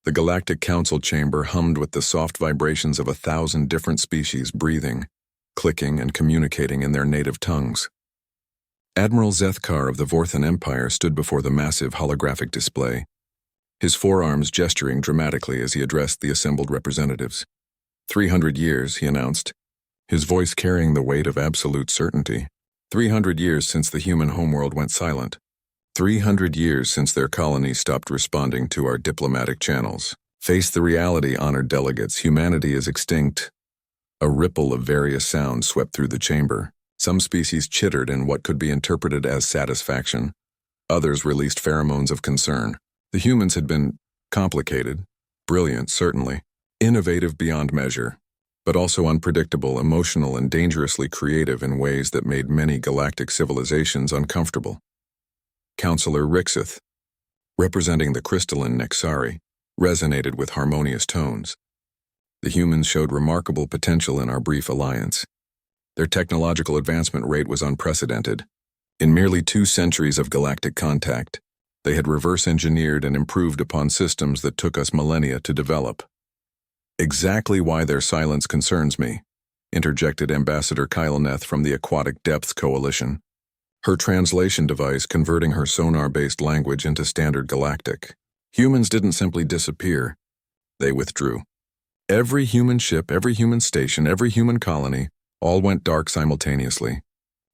The Galactic Council chamber hummed with the soft vibrations of 1,000 different species breathing, clicking, and communicating in their native tongues. Admiral Zethkar of the Vorthan Empire stood before the massive holographic display, his forearms gesturing dramatically as he addressed the assembled representatives. 300 years, he announced, his voice carrying the weight of absolute certainty. 300 years since the human homeworld went silent. 300 years since their colony stopped responding to our diplomatic channels. Face the reality, honored delegates. Humanity is extinct. A ripple of various sounds swept through the chamber. Some species chittered in what could be interpreted as satisfaction. Others released pheromones of concern. The humans had been complicated, brilliant certainly, innovative beyond measure, but also unpredictable, emotional, and dangerously creative in ways that made many galactic civilizations uncomfortable. Counselor Rixith, representing the crystalline Nexari, resonated with harmonious tones. The humans showed remarkable potential in our brief alliance. Their technological advancement rate was unprecedented. In merely 2 centuries of galactic contact, they had reverse-engineered and improved upon systems that took us millennia to develop. Exactly why their silence concerns me, interjected Ambassador Kyloneth from the Aquatic Depths Coalition, her translation device converting her sonar-based language into standard galactic. Humans didn't simply disappear, they withdrew. Every human ship, every human station, every human colony, all went dark simultaneously.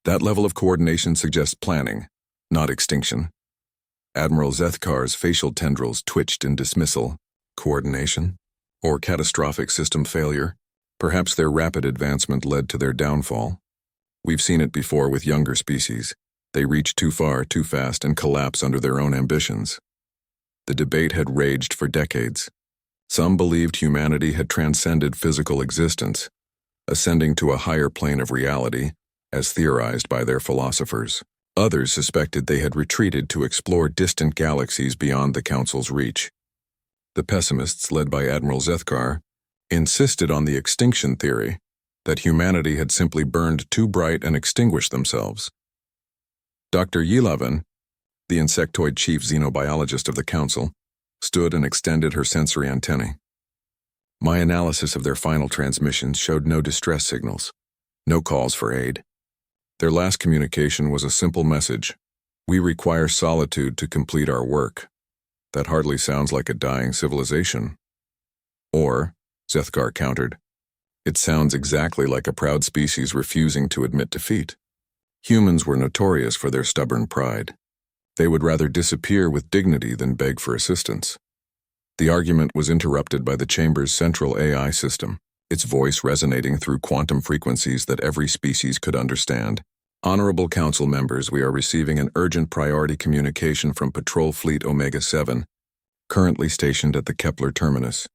That level of coordination suggests planning, not extinction. Admiral Zethkar's facial tendrils twitched in dismissal. Coordination? Or catastrophic system failure? Perhaps their rapid advancement led to their downfall. We've seen it before with younger species. They reach too far, too fast, and collapse under their own ambitions. The debate had raged for decades. Some believed humanity had transcended physical existence, ascending to a higher plane of reality, as theorized by their philosophers. Others suspected they had retreated to explore distant galaxies beyond the Council's reach. The pessimists, led by Admiral Zethkar, insisted on the extinction theory, that humanity had simply burned too bright and extinguished themselves. Dr. Yelavan, the insectoid chief xenobiologist of the Council, stood and extended her sensory antennae. My analysis of their final transmissions showed no distress signals, no calls for aid. Their last communication was a simple message: we require solitude to complete our work. That hardly sounds like a dying civilization. Or, Zethkar countered, it sounds exactly like a proud species refusing to admit defeat. Humans were notorious for their stubborn pride. They would rather disappear with dignity than beg for assistance. The argument was interrupted by the chamber's central AI system, its voice resonating through quantum frequencies that every species could understand. Honorable Council members, we are receiving an urgent priority communication from Patrol Fleet Omega-7, currently stationed at the Kepler terminus.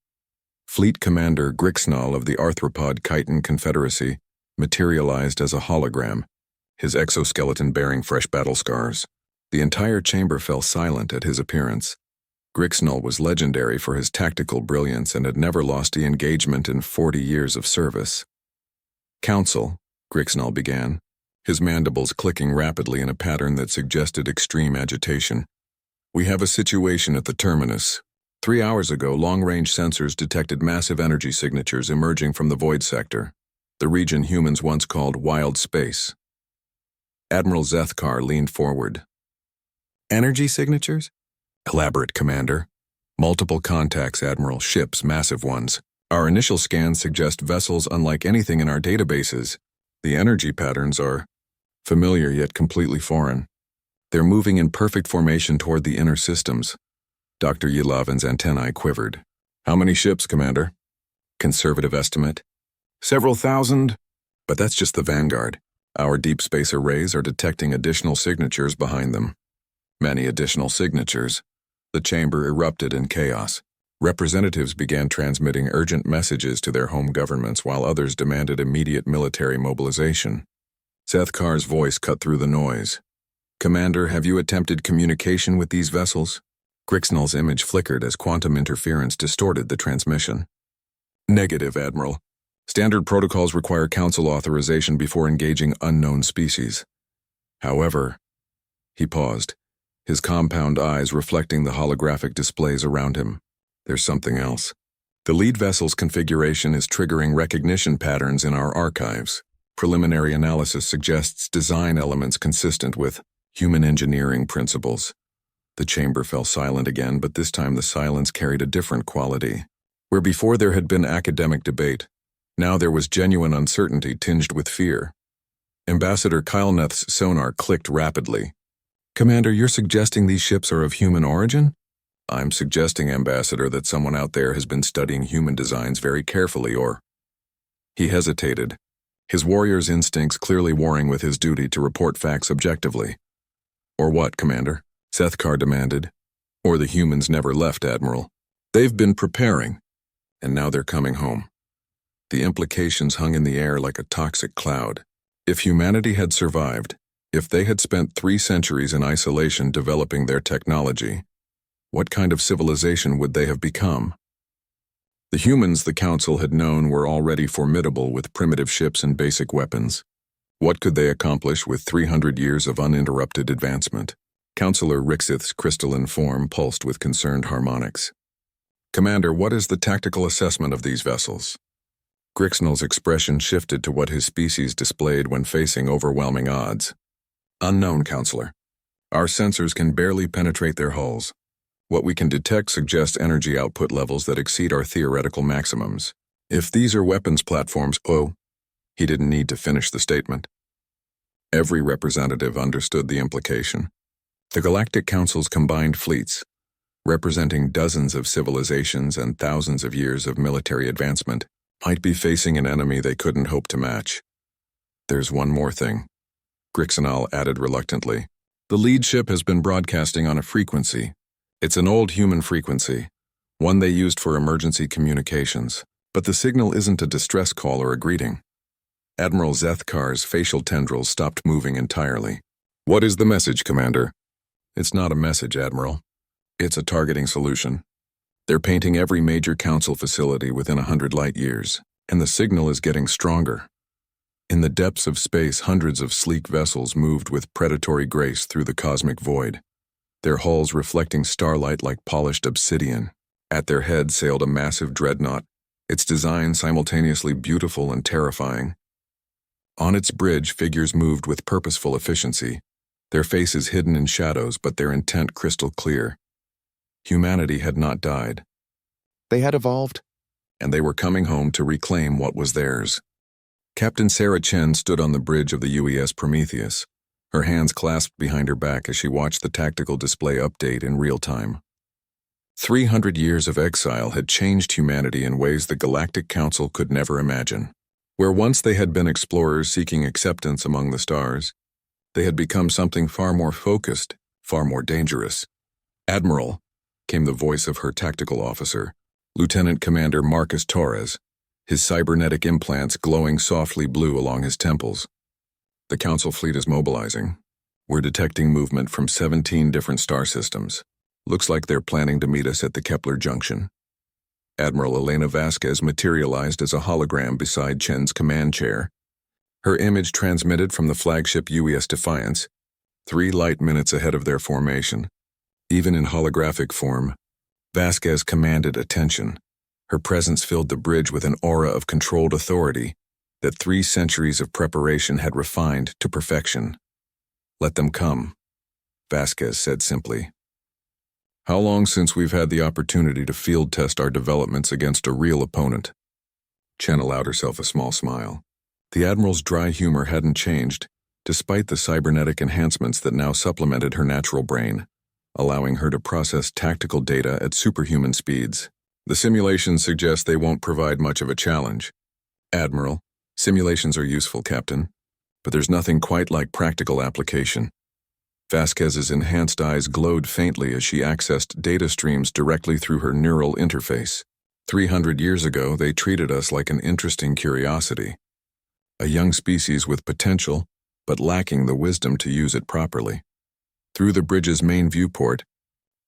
Fleet Commander Grixnall of the Arthropod Chiton Confederacy materialized as a hologram, his exoskeleton bearing fresh battle scars. The entire chamber fell silent at his appearance. Grixnall was legendary for his tactical brilliance and had never lost the engagement in 40 years of service. Council, Grixnall began, his mandibles clicking rapidly in a pattern that suggested extreme agitation. We have a situation at the terminus. 3 hours ago, long-range sensors detected massive energy signatures emerging from the void sector, the region humans once called wild space. Admiral Zethkar leaned forward. Energy signatures? Elaborate, Commander. Multiple contacts, Admiral, ships, massive ones. Our initial scans suggest vessels unlike anything in our databases. The energy patterns are familiar yet completely foreign. They're moving in perfect formation toward the inner systems. Dr. Yelavan's antennae quivered. How many ships, Commander? Conservative estimate? Several thousand? But that's just the vanguard. Our deep space arrays are detecting additional signatures behind them. Many additional signatures. The chamber erupted in chaos. Representatives began transmitting urgent messages to their home governments while others demanded immediate military mobilization. Zethkar's voice cut through the noise. Commander, have you attempted communication with these vessels? Grixnall's image flickered as quantum interference distorted the transmission. Negative, Admiral. Standard protocols require Council authorization before engaging unknown species. However, he paused, his compound eyes reflecting the holographic displays around him. There's something else. The lead vessel's configuration is triggering recognition patterns in our archives. Preliminary analysis suggests design elements consistent with human engineering principles. The chamber fell silent again, but this time the silence carried a different quality. Where before there had been academic debate, now there was genuine uncertainty tinged with fear. Ambassador Kylneth's sonar clicked rapidly. "Commander, you're suggesting these ships are of human origin?" "I'm suggesting, Ambassador, that someone out there has been studying human designs very carefully, or—" He hesitated, his warrior's instincts clearly warring with his duty to report facts objectively. "Or what, Commander?" Sethkar demanded. "Or the humans never left, Admiral. They've been preparing, and now they're coming home." The implications hung in the air like a toxic cloud. If humanity had survived, if they had spent 3 centuries in isolation developing their technology, what kind of civilization would they have become? The humans the Council had known were already formidable with primitive ships and basic weapons. What could they accomplish with 300 years of uninterrupted advancement? Councillor Rixith's crystalline form pulsed with concerned harmonics. "Commander, what is the tactical assessment of these vessels?" Grixnell's expression shifted to what his species displayed when facing overwhelming odds. "Unknown, Counselor. Our sensors can barely penetrate their hulls. What we can detect suggests energy output levels that exceed our theoretical maximums. If these are weapons platforms—" He didn't need to finish the statement. Every representative understood the implication. The Galactic Council's combined fleets, representing dozens of civilizations and thousands of years of military advancement, might be facing an enemy they couldn't hope to match. "There's one more thing," Grixenal added reluctantly. "The lead ship has been broadcasting on a frequency. It's an old human frequency, one they used for emergency communications, but the signal isn't a distress call or a greeting." Admiral Zethkar's facial tendrils stopped moving entirely. "What is the message, Commander?" "It's not a message, Admiral. It's a targeting solution. They're painting every major council facility within 100 light years, and the signal is getting stronger." In the depths of space, hundreds of sleek vessels moved with predatory grace through the cosmic void, their hulls reflecting starlight like polished obsidian. At their head sailed a massive dreadnought, its design simultaneously beautiful and terrifying. On its bridge, figures moved with purposeful efficiency, their faces hidden in shadows but their intent crystal clear. Humanity had not died. They had evolved, and they were coming home to reclaim what was theirs. Captain Sarah Chen stood on the bridge of the UES Prometheus, her hands clasped behind her back as she watched the tactical display update in real time. 300 years of exile had changed humanity in ways the Galactic Council could never imagine. Where once they had been explorers seeking acceptance among the stars, they had become something far more focused, far more dangerous. "Admiral," came the voice of her tactical officer, Lieutenant Commander Marcus Torres, his cybernetic implants glowing softly blue along his temples. "The Council fleet is mobilizing. We're detecting movement from 17 different star systems. Looks like they're planning to meet us at the Kepler Junction." Admiral Elena Vasquez materialized as a hologram beside Chen's command chair. Her image transmitted from the flagship UES Defiance, 3 light minutes ahead of their formation. Even in holographic form, Vasquez commanded attention. Her presence filled the bridge with an aura of controlled authority that 3 centuries of preparation had refined to perfection. "Let them come," Vasquez said simply. "How long since we've had the opportunity to field test our developments against a real opponent?" Chen allowed herself a small smile. The Admiral's dry humor hadn't changed, despite the cybernetic enhancements that now supplemented her natural brain, allowing her to process tactical data at superhuman speeds. "The simulations suggest they won't provide much of a challenge." "Admiral, simulations are useful, Captain, but there's nothing quite like practical application." Vasquez's enhanced eyes glowed faintly as she accessed data streams directly through her neural interface. 300 years ago, they treated us like an interesting curiosity. A young species with potential, but lacking the wisdom to use it properly. Through the bridge's main viewport,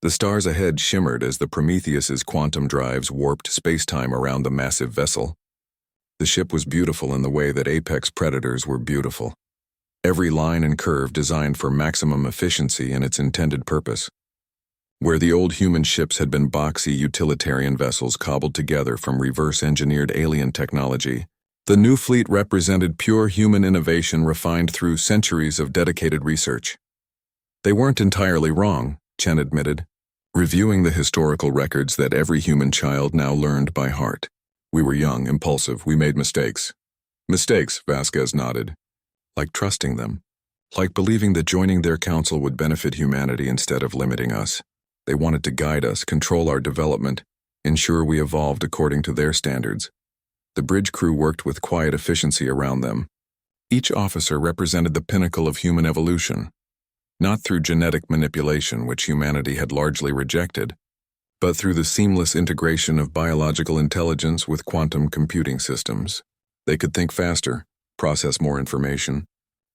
the stars ahead shimmered as the Prometheus's quantum drives warped space-time around the massive vessel. The ship was beautiful in the way that apex predators were beautiful. Every line and curve designed for maximum efficiency in its intended purpose. Where the old human ships had been boxy utilitarian vessels cobbled together from reverse-engineered alien technology, the new fleet represented pure human innovation refined through centuries of dedicated research. They weren't entirely wrong, Chen admitted, reviewing the historical records that every human child now learned by heart. We were young, impulsive, we made mistakes. Mistakes, Vasquez nodded. Like trusting them. Like believing that joining their council would benefit humanity instead of limiting us. They wanted to guide us, control our development, ensure we evolved according to their standards. The bridge crew worked with quiet efficiency around them. Each officer represented the pinnacle of human evolution, not through genetic manipulation, which humanity had largely rejected, but through the seamless integration of biological intelligence with quantum computing systems. They could think faster, process more information,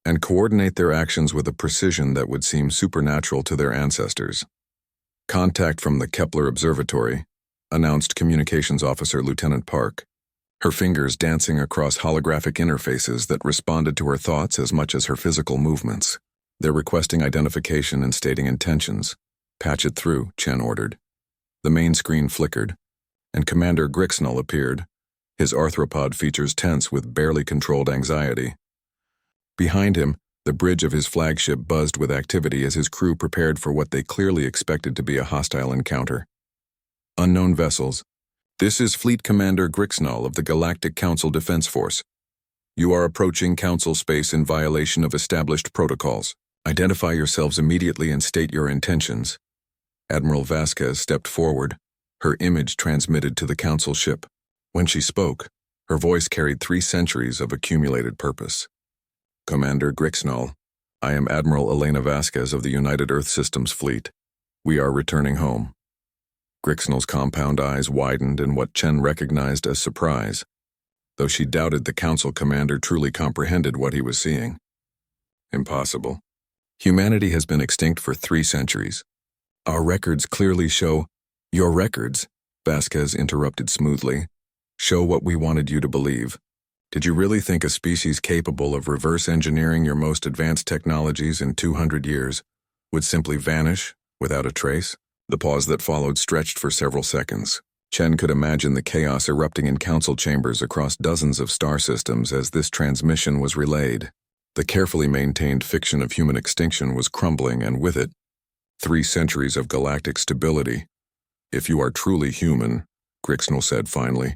and coordinate their actions with a precision that would seem supernatural to their ancestors. Contact from the Kepler Observatory, announced Communications Officer Lieutenant Park, her fingers dancing across holographic interfaces that responded to her thoughts as much as her physical movements. They're requesting identification and stating intentions. Patch it through, Chen ordered. The main screen flickered, and Commander Grixnall appeared, his arthropod features tense with barely controlled anxiety. Behind him, the bridge of his flagship buzzed with activity as his crew prepared for what they clearly expected to be a hostile encounter. Unknown vessels. This is Fleet Commander Grixnall of the Galactic Council Defense Force. You are approaching Council space in violation of established protocols. Identify yourselves immediately and state your intentions. Admiral Vasquez stepped forward, her image transmitted to the Council ship. When she spoke, her voice carried 3 centuries of accumulated purpose. Commander Grixnall, I am Admiral Elena Vasquez of the United Earth Systems Fleet. We are returning home. Grixnall's compound eyes widened in what Chen recognized as surprise, though she doubted the Council commander truly comprehended what he was seeing. Impossible. Humanity has been extinct for 3 centuries. Our records clearly show— Your records, Vasquez interrupted smoothly, show what we wanted you to believe. Did you really think a species capable of reverse engineering your most advanced technologies in 200 years would simply vanish without a trace? The pause that followed stretched for several seconds. Chen could imagine the chaos erupting in council chambers across dozens of star systems as this transmission was relayed. The carefully maintained fiction of human extinction was crumbling, and with it, 3 centuries of galactic stability. If you are truly human, Grixnall said finally,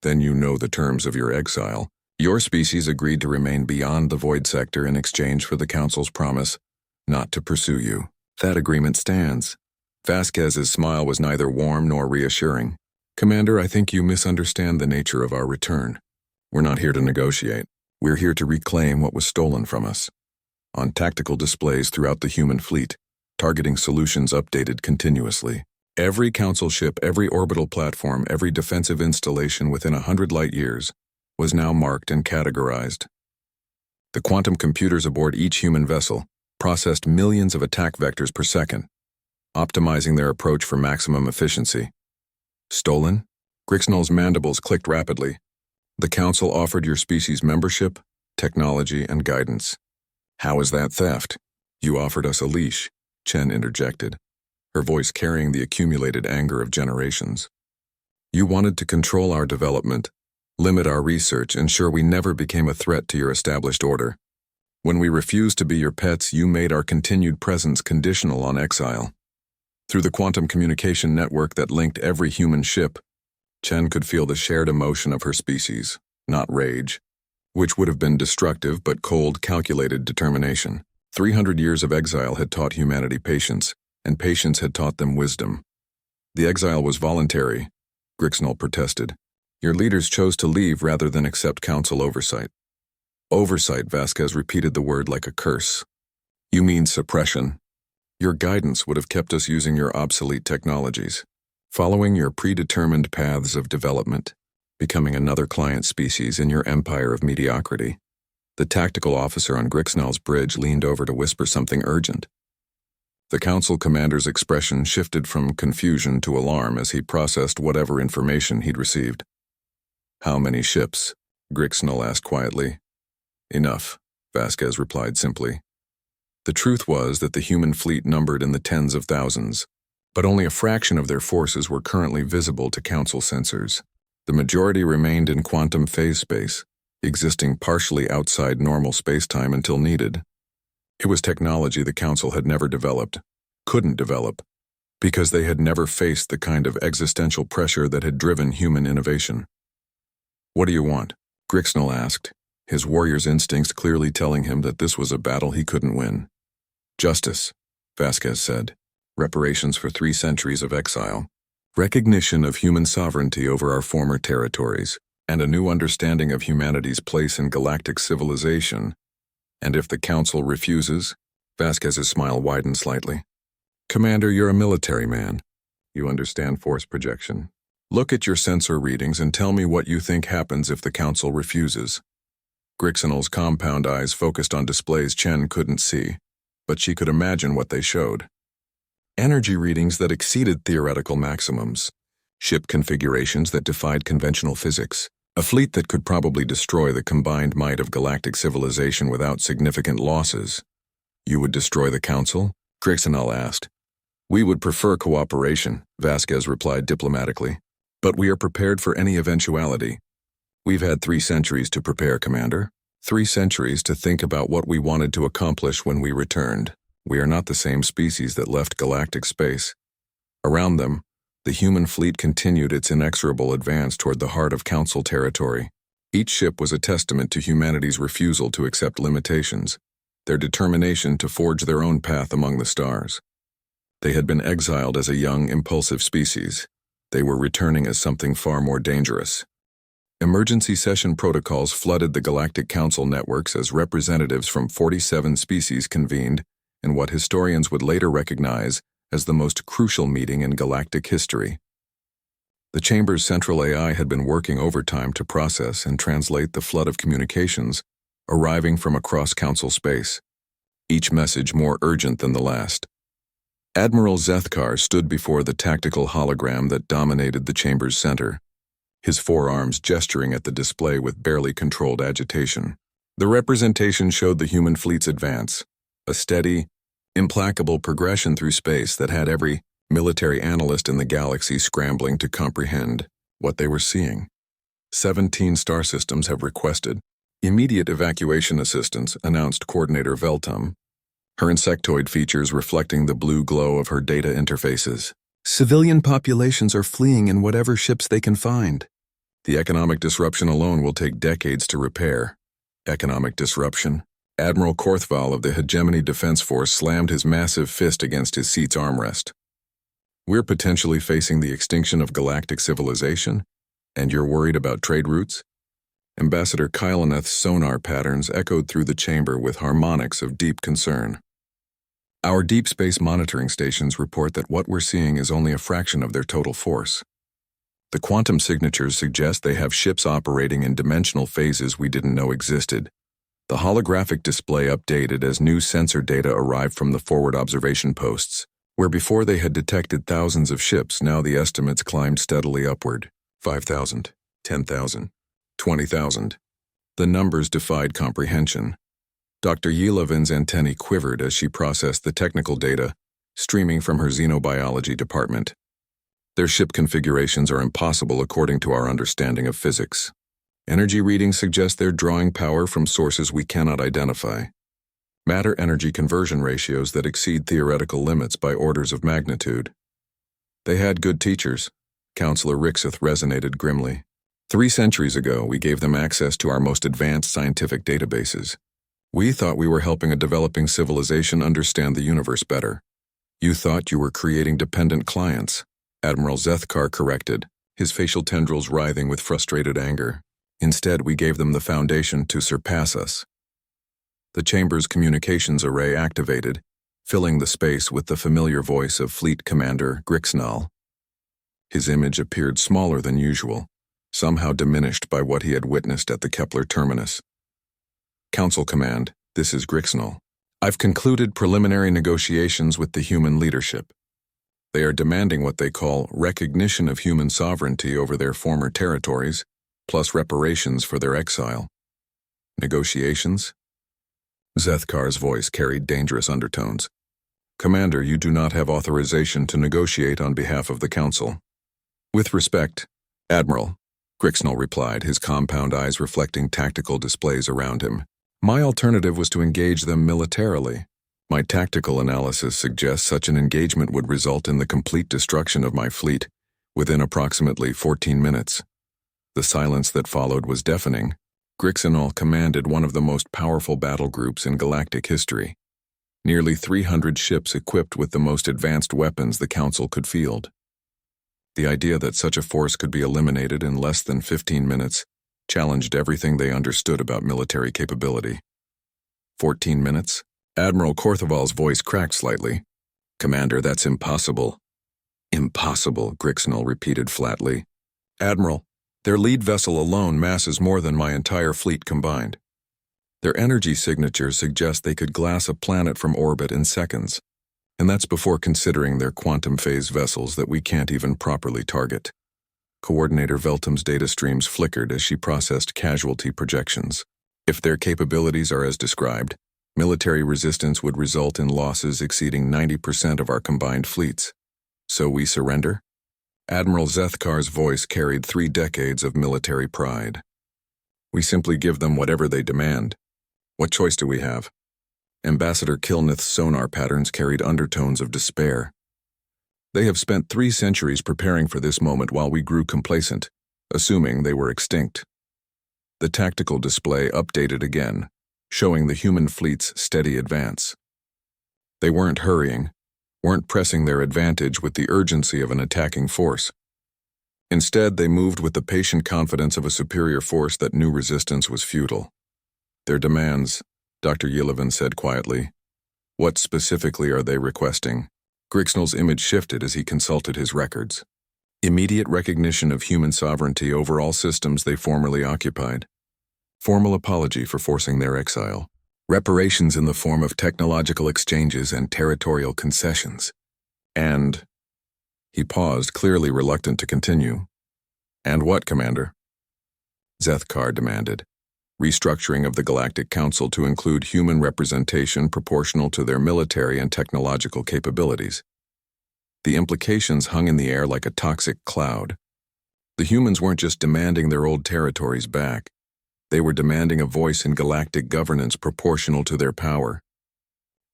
then you know the terms of your exile. Your species agreed to remain beyond the void sector in exchange for the Council's promise not to pursue you. That agreement stands. Vasquez's smile was neither warm nor reassuring. Commander, I think you misunderstand the nature of our return. We're not here to negotiate. We're here to reclaim what was stolen from us. On tactical displays throughout the human fleet, targeting solutions updated continuously. Every Council ship, every orbital platform, every defensive installation within 100 light-years was now marked and categorized. The quantum computers aboard each human vessel processed millions of attack vectors per second, optimizing their approach for maximum efficiency. Stolen? Grixnall's mandibles clicked rapidly. The Council offered your species membership, technology, and guidance. How is that theft? You offered us a leash, Chen interjected, her voice carrying the accumulated anger of generations. You wanted to control our development, limit our research, ensure we never became a threat to your established order. When we refused to be your pets, you made our continued presence conditional on exile. Through the quantum communication network that linked every human ship, Chen could feel the shared emotion of her species, not rage, which would have been destructive but cold, calculated determination. 300 years of exile had taught humanity patience, and patience had taught them wisdom. The exile was voluntary, Grixnall protested. Your leaders chose to leave rather than accept Council oversight. Oversight, Vasquez repeated the word like a curse. You mean suppression. Your guidance would have kept us using your obsolete technologies, following your predetermined paths of development, becoming another client species in your empire of mediocrity. The tactical officer on Grixnall's bridge leaned over to whisper something urgent. The Council commander's expression shifted from confusion to alarm as he processed whatever information he'd received. How many ships? Grixnall asked quietly. Enough, Vasquez replied simply. The truth was that the human fleet numbered in the tens of thousands, but only a fraction of their forces were currently visible to Council sensors. The majority remained in quantum phase space, existing partially outside normal spacetime until needed. It was technology the Council had never developed, couldn't develop, because they had never faced the kind of existential pressure that had driven human innovation. "What do you want?" Grixnell asked, his warrior's instincts clearly telling him that this was a battle he couldn't win. "Justice," Vasquez said. "Reparations for 3 centuries of exile. Recognition of human sovereignty over our former territories, and a new understanding of humanity's place in galactic civilization. And if the Council refuses?" Vasquez's smile widened slightly. "Commander, you're a military man. You understand force projection. Look at your sensor readings and tell me what you think happens if the Council refuses." Grixnell's compound eyes focused on displays Chen couldn't see, but she could imagine what they showed. Energy readings that exceeded theoretical maximums, ship configurations that defied conventional physics, a fleet that could probably destroy the combined might of galactic civilization without significant losses. "You would destroy the Council?" Grixnell asked. "We would prefer cooperation," Vasquez replied diplomatically. "But we are prepared for any eventuality. We've had 3 centuries to prepare, Commander. 3 centuries to think about what we wanted to accomplish when we returned. We are not the same species that left galactic space." Around them, the human fleet continued its inexorable advance toward the heart of Council territory. Each ship was a testament to humanity's refusal to accept limitations, their determination to forge their own path among the stars. They had been exiled as a young, impulsive species. They were returning as something far more dangerous. Emergency session protocols flooded the Galactic Council networks as representatives from 47 species convened in what historians would later recognize as the most crucial meeting in galactic history. The Chamber's central AI had been working overtime to process and translate the flood of communications arriving from across Council space, each message more urgent than the last. Admiral Zethkar stood before the tactical hologram that dominated the Chamber's center, his forearms gesturing at the display with barely controlled agitation. The representation showed the human fleet's advance, a steady, implacable progression through space that had every military analyst in the galaxy scrambling to comprehend what they were seeing. 17 star systems have requested immediate evacuation assistance, announced Coordinator Veltum, her insectoid features reflecting the blue glow of her data interfaces. "Civilian populations are fleeing in whatever ships they can find. The economic disruption alone will take decades to repair." Economic disruption? Admiral Korthval of the Hegemony Defense Force slammed his massive fist against his seat's armrest. "We're potentially facing the extinction of galactic civilization, and you're worried about trade routes?" Ambassador Kylaneth's sonar patterns echoed through the chamber with harmonics of deep concern. "Our deep space monitoring stations report that what we're seeing is only a fraction of their total force. The quantum signatures suggest they have ships operating in dimensional phases we didn't know existed." The holographic display updated as new sensor data arrived from the forward observation posts, where before they had detected thousands of ships, now the estimates climbed steadily upward. 5,000, 10,000, 20,000. The numbers defied comprehension. Dr. Yelovin's antennae quivered as she processed the technical data streaming from her xenobiology department. "Their ship configurations are impossible according to our understanding of physics. Energy readings suggest they're drawing power from sources we cannot identify. Matter-energy conversion ratios that exceed theoretical limits by orders of magnitude." "They had good teachers," Counselor Rixeth resonated grimly. 3 centuries ago, we gave them access to our most advanced scientific databases. We thought we were helping a developing civilization understand the universe better. You thought you were creating dependent clients," Admiral Zethkar corrected, his facial tendrils writhing with frustrated anger. "Instead, we gave them the foundation to surpass us." The Chamber's communications array activated, filling the space with the familiar voice of Fleet Commander Grixnell. His image appeared smaller than usual, somehow diminished by what he had witnessed at the Kepler terminus. "Council Command, this is Grixnell. I've concluded preliminary negotiations with the human leadership. They are demanding what they call recognition of human sovereignty over their former territories, plus reparations for their exile." "Negotiations?" Zethkar's voice carried dangerous undertones. Commander, you do not have authorization to negotiate on behalf of the Council. With respect, Admiral, Grixnell replied, his compound eyes reflecting tactical displays around him. My alternative was to engage them militarily. My tactical analysis suggests such an engagement would result in the complete destruction of my fleet within approximately 14 minutes. The silence that followed was deafening. Grixnell commanded one of the most powerful battle groups in galactic history. Nearly 300 ships equipped with the most advanced weapons the Council could field. The idea that such a force could be eliminated in less than 15 minutes challenged everything they understood about military capability. 14 minutes? Admiral Korthoval's voice cracked slightly. Commander, that's impossible. Impossible, Grixnell repeated flatly. Admiral, their lead vessel alone masses more than my entire fleet combined. Their energy signatures suggest they could glass a planet from orbit in seconds, and that's before considering their quantum phase vessels that we can't even properly target. Coordinator Veltum's data streams flickered as she processed casualty projections. If their capabilities are as described, military resistance would result in losses exceeding 90% of our combined fleets. So we surrender? Admiral Zethkar's voice carried 3 decades of military pride. We simply give them whatever they demand. What choice do we have? Ambassador Kilnith's sonar patterns carried undertones of despair. They have spent 3 centuries preparing for this moment while we grew complacent, assuming they were extinct. The tactical display updated again, showing the human fleet's steady advance. They weren't hurrying, weren't pressing their advantage with the urgency of an attacking force. Instead, they moved with the patient confidence of a superior force that knew resistance was futile. Their demands, Dr. Yelevin said quietly. What specifically are they requesting? Grixnell's image shifted as he consulted his records. Immediate recognition of human sovereignty over all systems they formerly occupied. Formal apology for forcing their exile. Reparations in the form of technological exchanges and territorial concessions. And... He paused, clearly reluctant to continue. And what, Commander? Zethkar demanded. Restructuring of the Galactic Council to include human representation proportional to their military and technological capabilities. The implications hung in the air like a toxic cloud. The humans weren't just demanding their old territories back. They were demanding a voice in galactic governance proportional to their power.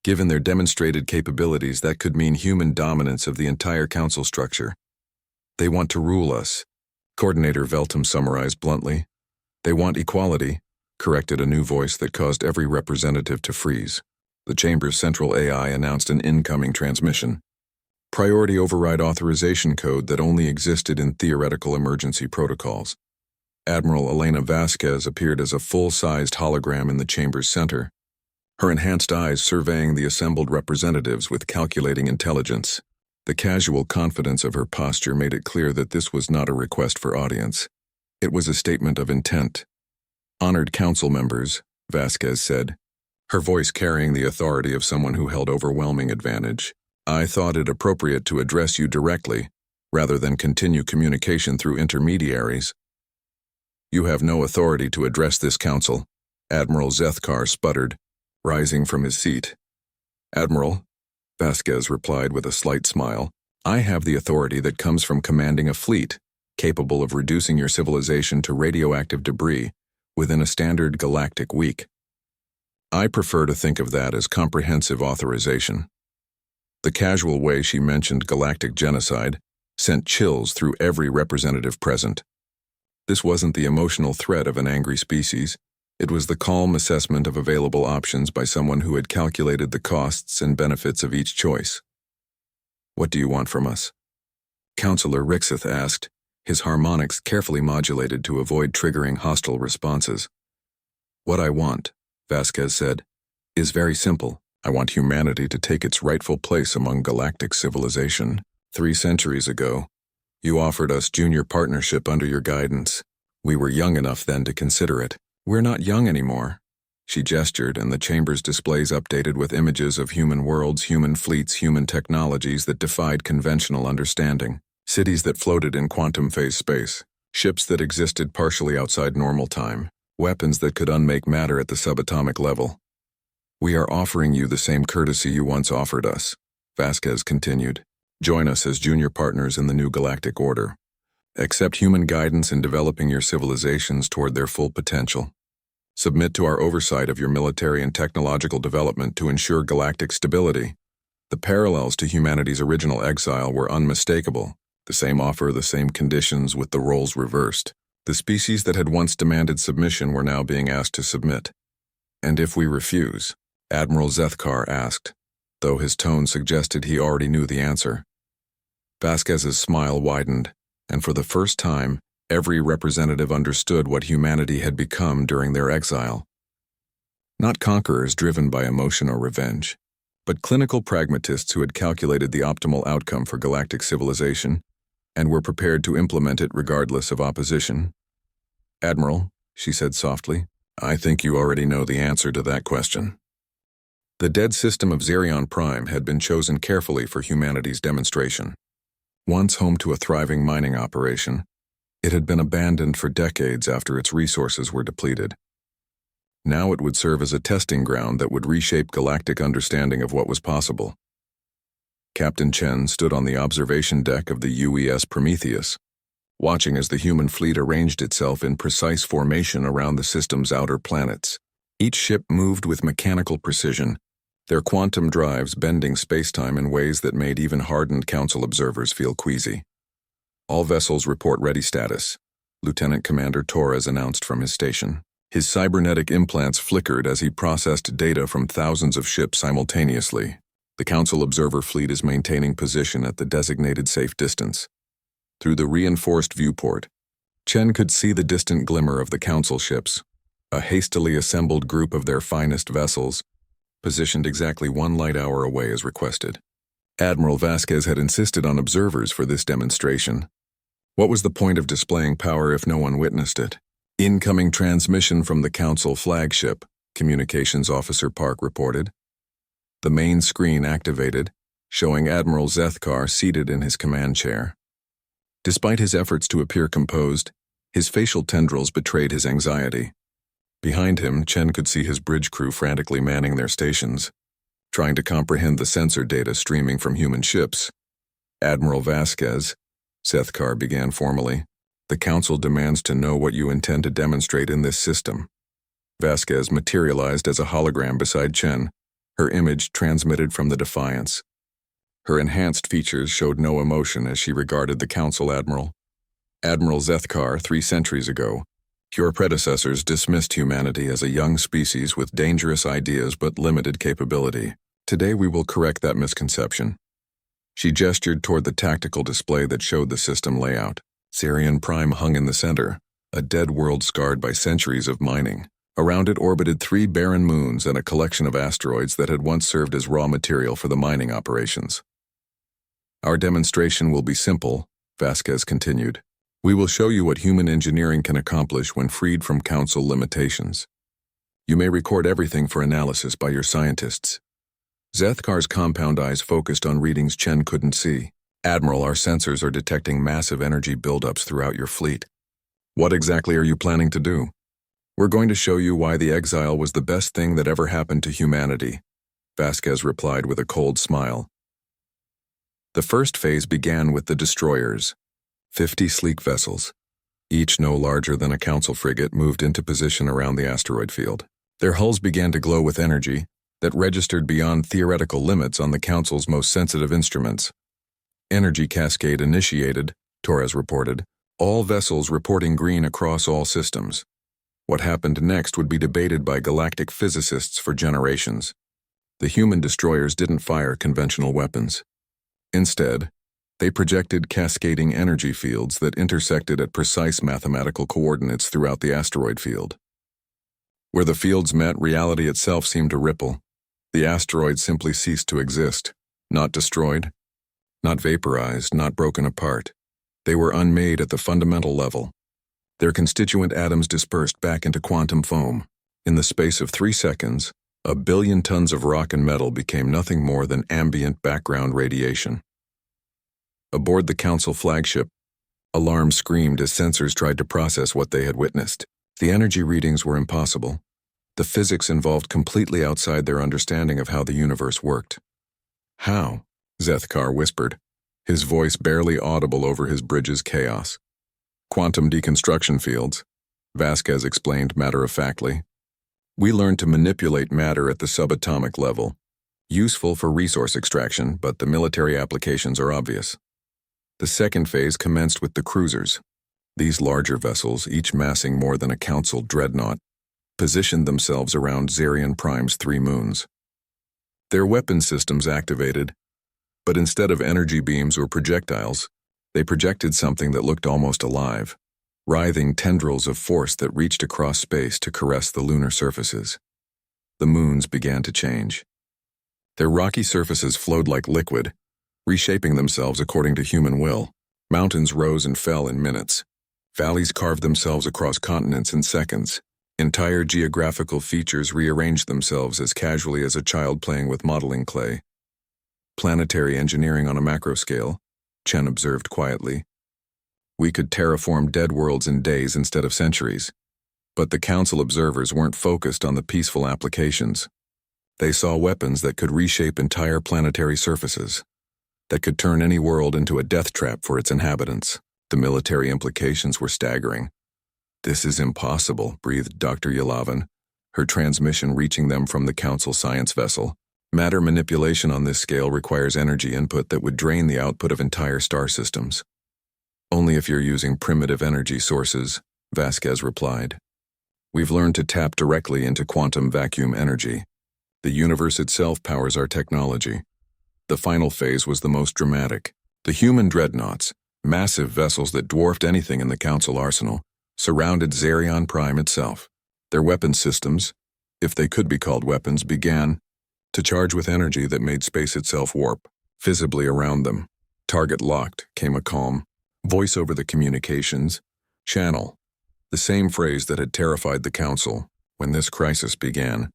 Given their demonstrated capabilities, that could mean human dominance of the entire council structure. They want to rule us, Coordinator Veltum summarized bluntly. They want equality, corrected a new voice that caused every representative to freeze. The chamber's central AI announced an incoming transmission. Priority override authorization code that only existed in theoretical emergency protocols. Admiral Elena Vasquez appeared as a full-sized hologram in the chamber's center, her enhanced eyes surveying the assembled representatives with calculating intelligence. The casual confidence of her posture made it clear that this was not a request for audience. It was a statement of intent. Honored council members, Vasquez said, her voice carrying the authority of someone who held overwhelming advantage. I thought it appropriate to address you directly, rather than continue communication through intermediaries. You have no authority to address this council, Admiral Zethkar sputtered, rising from his seat. Admiral, Vasquez replied with a slight smile, I have the authority that comes from commanding a fleet, capable of reducing your civilization to radioactive debris within a standard galactic week. I prefer to think of that as comprehensive authorization. The casual way she mentioned galactic genocide sent chills through every representative present. This wasn't the emotional threat of an angry species. It was the calm assessment of available options by someone who had calculated the costs and benefits of each choice. What do you want from us? Counselor Rixith asked, his harmonics carefully modulated to avoid triggering hostile responses. What I want, Vasquez said, is very simple. I want humanity to take its rightful place among galactic civilization. 3 centuries ago, you offered us junior partnership under your guidance. We were young enough then to consider it. We're not young anymore. She gestured, and the chamber's displays updated with images of human worlds, human fleets, human technologies that defied conventional understanding. Cities that floated in quantum phase space. Ships that existed partially outside normal time. Weapons that could unmake matter at the subatomic level. We are offering you the same courtesy you once offered us. Vasquez continued. Join us as junior partners in the new galactic order. Accept human guidance in developing your civilizations toward their full potential. Submit to our oversight of your military and technological development to ensure galactic stability. The parallels to humanity's original exile were unmistakable. The same offer, the same conditions, with the roles reversed. The species that had once demanded submission were now being asked to submit. And if we refuse? Admiral Zethkar asked, though his tone suggested he already knew the answer. Vasquez's smile widened, and for the first time, every representative understood what humanity had become during their exile. Not conquerors driven by emotion or revenge, but clinical pragmatists who had calculated the optimal outcome for galactic civilization and were prepared to implement it regardless of opposition. Admiral, she said softly, I think you already know the answer to that question. The dead system of Xerion Prime had been chosen carefully for humanity's demonstration. Once home to a thriving mining operation, it had been abandoned for decades after its resources were depleted. Now it would serve as a testing ground that would reshape galactic understanding of what was possible. Captain Chen stood on the observation deck of the UES Prometheus, watching as the human fleet arranged itself in precise formation around the system's outer planets. Each ship moved with mechanical precision, their quantum drives bending spacetime in ways that made even hardened Council observers feel queasy. All vessels report ready status, Lieutenant Commander Torres announced from his station. His cybernetic implants flickered as he processed data from thousands of ships simultaneously. The Council observer fleet is maintaining position at the designated safe distance. Through the reinforced viewport, Chen could see the distant glimmer of the Council ships, a hastily assembled group of their finest vessels, positioned exactly 1 light hour away as requested. Admiral Vasquez had insisted on observers for this demonstration. What was the point of displaying power if no one witnessed it? Incoming transmission from the Council flagship, Communications Officer Park reported. The main screen activated, showing Admiral Zethkar seated in his command chair. Despite his efforts to appear composed, his facial tendrils betrayed his anxiety. Behind him, Chen could see his bridge crew frantically manning their stations, trying to comprehend the sensor data streaming from human ships. Admiral Vasquez, Zethkar began formally, the Council demands to know what you intend to demonstrate in this system. Vasquez materialized as a hologram beside Chen, her image transmitted from the Defiance. Her enhanced features showed no emotion as she regarded the Council Admiral. Admiral Zethkar, 3 centuries ago, your predecessors dismissed humanity as a young species with dangerous ideas but limited capability. Today we will correct that misconception. She gestured toward the tactical display that showed the system layout. Xerion Prime hung in the center, a dead world scarred by centuries of mining. Around it orbited 3 barren moons and a collection of asteroids that had once served as raw material for the mining operations. Our demonstration will be simple, Vasquez continued. We will show you what human engineering can accomplish when freed from Council limitations. You may record everything for analysis by your scientists. Zethkar's compound eyes focused on readings Chen couldn't see. Admiral, our sensors are detecting massive energy buildups throughout your fleet. What exactly are you planning to do? We're going to show you why the exile was the best thing that ever happened to humanity, Vasquez replied with a cold smile. The first phase began with the destroyers. 50 sleek vessels, each no larger than a Council frigate, moved into position around the asteroid field. Their hulls began to glow with energy that registered beyond theoretical limits on the Council's most sensitive instruments. Energy cascade initiated, Torres reported, all vessels reporting green across all systems. What happened next would be debated by galactic physicists for generations. The human destroyers didn't fire conventional weapons. Instead, they projected cascading energy fields that intersected at precise mathematical coordinates throughout the asteroid field. Where the fields met, reality itself seemed to ripple. The asteroid simply ceased to exist, not destroyed, not vaporized, not broken apart. They were unmade at the fundamental level. Their constituent atoms dispersed back into quantum foam. In the space of 3 seconds, 1 billion tons of rock and metal became nothing more than ambient background radiation. Aboard the Council flagship, alarms screamed as sensors tried to process what they had witnessed. The energy readings were impossible. The physics involved completely outside their understanding of how the universe worked. How? Zethkar whispered, his voice barely audible over his bridge's chaos. Quantum deconstruction fields, Vasquez explained matter-of-factly. We learned to manipulate matter at the subatomic level. Useful for resource extraction, but the military applications are obvious. The second phase commenced with the cruisers. These larger vessels, each massing more than a council dreadnought, positioned themselves around Zarian Prime's 3 moons. Their weapon systems activated, but instead of energy beams or projectiles, they projected something that looked almost alive, writhing tendrils of force that reached across space to caress the lunar surfaces. The moons began to change. Their rocky surfaces flowed like liquid, reshaping themselves according to human will. Mountains rose and fell in minutes. Valleys carved themselves across continents in seconds. Entire geographical features rearranged themselves as casually as a child playing with modeling clay. Planetary engineering on a macro scale, Chen observed quietly. We could terraform dead worlds in days instead of centuries. But the Council observers weren't focused on the peaceful applications. They saw weapons that could reshape entire planetary surfaces, that could turn any world into a death trap for its inhabitants. The military implications were staggering. This is impossible, breathed Dr. Yelavan, her transmission reaching them from the Council science vessel. Matter manipulation on this scale requires energy input that would drain the output of entire star systems. Only if you're using primitive energy sources, Vasquez replied. We've learned to tap directly into quantum vacuum energy. The universe itself powers our technology. The final phase was the most dramatic. The human dreadnoughts, massive vessels that dwarfed anything in the Council arsenal, surrounded Zarion Prime itself. Their weapon systems, if they could be called weapons, began to charge with energy that made space itself warp, visibly around them. Target locked, came a calm voice over the communications channel, the same phrase that had terrified the Council when this crisis began.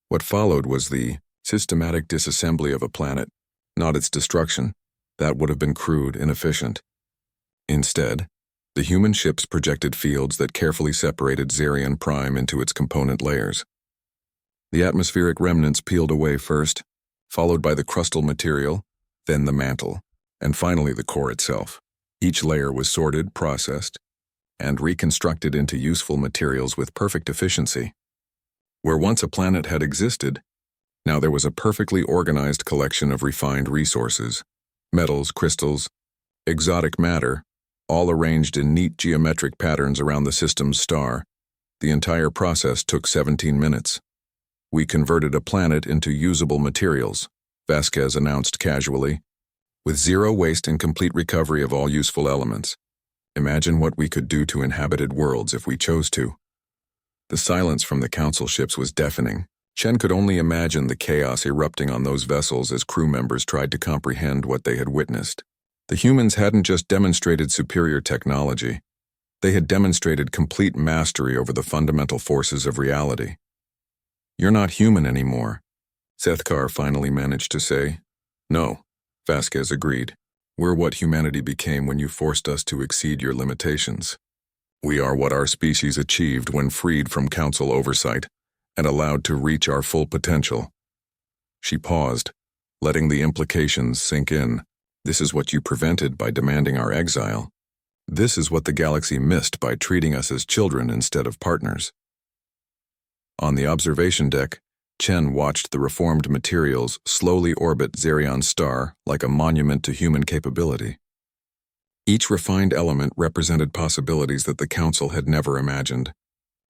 What followed was the systematic disassembly of a planet, not its destruction. That would have been crude, inefficient. Instead, the human ships projected fields that carefully separated Zarion Prime into its component layers. The atmospheric remnants peeled away first, followed by the crustal material, then the mantle, and finally the core itself. Each layer was sorted, processed, and reconstructed into useful materials with perfect efficiency. Where once a planet had existed, now there was a perfectly organized collection of refined resources, metals, crystals, exotic matter, all arranged in neat geometric patterns around the system's star. The entire process took 17 minutes. We converted a planet into usable materials, Vasquez announced casually, with zero waste and complete recovery of all useful elements. Imagine what we could do to inhabited worlds if we chose to. The silence from the Council ships was deafening. Chen could only imagine the chaos erupting on those vessels as crew members tried to comprehend what they had witnessed. The humans hadn't just demonstrated superior technology. They had demonstrated complete mastery over the fundamental forces of reality. You're not human anymore, Zethkar finally managed to say. No, Vasquez agreed. We're what humanity became when you forced us to exceed your limitations. We are what our species achieved when freed from Council oversight and allowed to reach our full potential. She paused, letting the implications sink in. This is what you prevented by demanding our exile. This is what the galaxy missed by treating us as children instead of partners. On the observation deck, Chen watched the reformed materials slowly orbit Zarion's star like a monument to human capability. Each refined element represented possibilities that the Council had never imagined,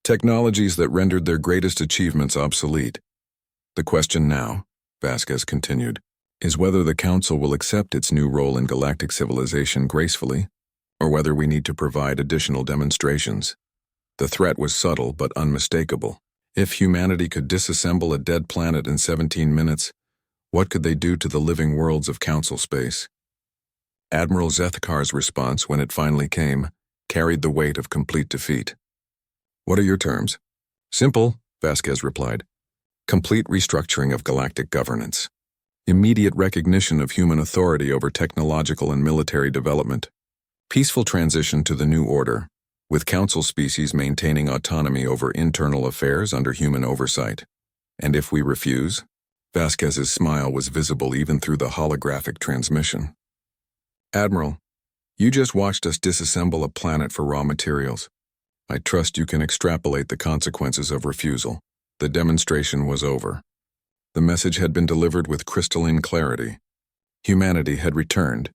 technologies that rendered their greatest achievements obsolete. The question now, Vasquez continued, is whether the Council will accept its new role in galactic civilization gracefully, or whether we need to provide additional demonstrations. The threat was subtle but unmistakable. If humanity could disassemble a dead planet in 17 minutes, what could they do to the living worlds of Council space? Admiral Zethkar's response, when it finally came, carried the weight of complete defeat. What are your terms? Simple, Vasquez replied. Complete restructuring of galactic governance. Immediate recognition of human authority over technological and military development. Peaceful transition to the new order, with Council species maintaining autonomy over internal affairs under human oversight. And if we refuse, Vasquez's smile was visible even through the holographic transmission. "Admiral, you just watched us disassemble a planet for raw materials. I trust you can extrapolate the consequences of refusal." The demonstration was over. The message had been delivered with crystalline clarity. Humanity had returned,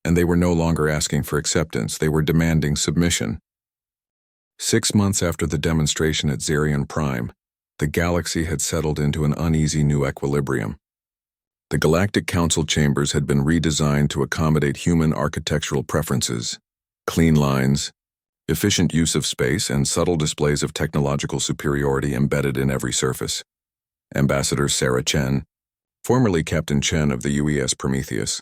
and they were no longer asking for acceptance, they were demanding submission. 6 months after the demonstration at Zarian Prime, the galaxy had settled into an uneasy new equilibrium. The Galactic Council chambers had been redesigned to accommodate human architectural preferences: clean lines, efficient use of space, and subtle displays of technological superiority embedded in every surface. Ambassador Sarah Chen, formerly Captain Chen of the UES Prometheus,